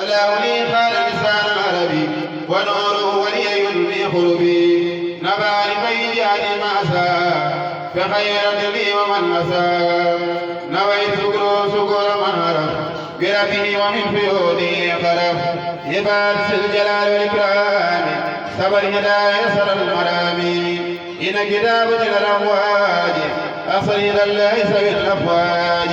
الله لي قال لسان العربي ونوره ولي يلمي قلبي نبع لبيجات ما ساء فخيرت لي ومن مساء نويت شكر من عرف بربه ومن فيوده خلف يبارس الجلال والإكرام صبر هدايا سر المرام إن كتاب الأمواج أصل إلى الله سوي الأفواج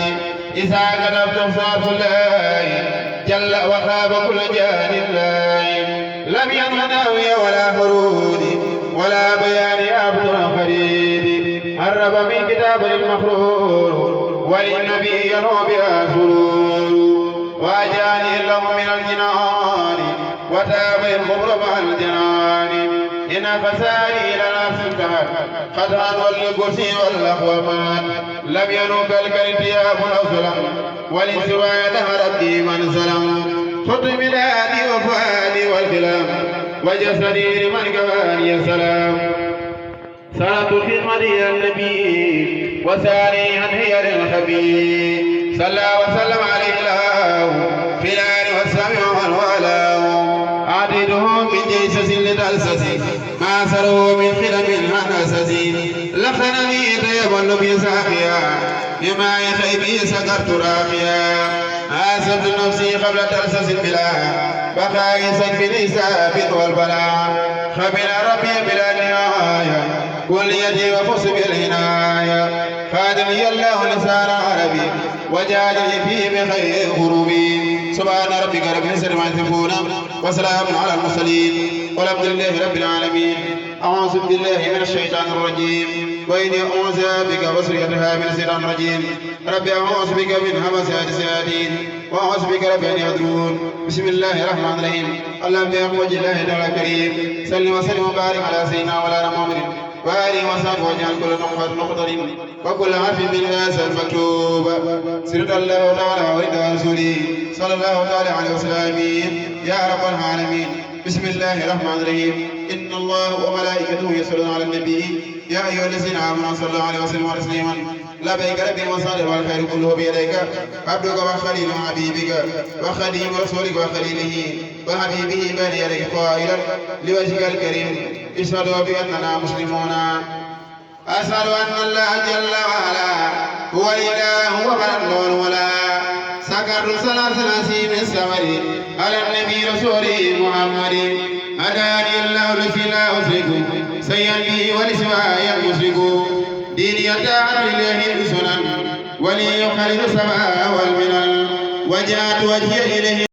إذا كتبت صاف الله جل وخاب كل جان الله لم ينهناوي ولا خرود ولا بيان عبد خريد هرب من كتاب المخلوق وللنبي ينو بها سرور واجاني له من الجنان وتاب الخبر مع الجنان إن فساني لنا سلطان قدرا والقرسي والأقومان لم ينوك الكرتياب الأسلم ولسواي دهر من سلم خط ميلادي وفؤادي والكلام وجسدي لمن كفاني السلام صلاة خدمتي النبي وسالي عن هي الخبير صلى وسلم عليه الله في الآل والسمع والوالاه عدده من جيسس لتلسس ما سروا من خدم هنسس لخنني تيبن بساقيا بما يخيبي سكرت راقيا آسفت نفسي قبل تلسس بلا بخائسا في الإساب والبلاء خبر ربي بلا نهاية كل يدي وفص بالعناية خادني الله لسان عربي وجعلني فيه بخير غروبي سبحان ربك رب العزة عما يصفون وسلام على المرسلين والحمد لله رب العالمين أعوذ بالله من الشيطان الرجيم وإني أعوذ بك وذريتها من الشيطان الرجيم رب أعوذ بك من همزات الشياطين وأعوذ بك رب أن يحضرون بسم الله الرحمن الرحيم اللهم بحق الله تعالى الكريم صل وسلم وبارك على سيدنا ولا محمد وآله وصحبه واجعل كل نقطة وكل عرف بالناس المكتوب سرت الله تعالى ورد رسوله صلى الله تعالى عليه وسلم يا رب العالمين بسم الله الرحمن الرحيم إن الله وملائكته يصلون على النبي يا أيها الذين آمنوا صلى الله عليه وسلم تسليما لبيك ربي وصالح والخير كله بيديك عبدك وخليل حبيبك وخديم رسولك وخليله وحبيبه بين يديك قائلا لوجهك الكريم اشهدوا بأننا مسلمون أشهد أن الله جل وعلا هو الإله ومن ولا سكر ثلاثين السمر على النبي رسوله محمد هداني الله لكي لا أشرك سيدي ولسواي المشرك ديني يدعى لله السنن ولي يخلد السماء والمنن وجاءت وجهي إليه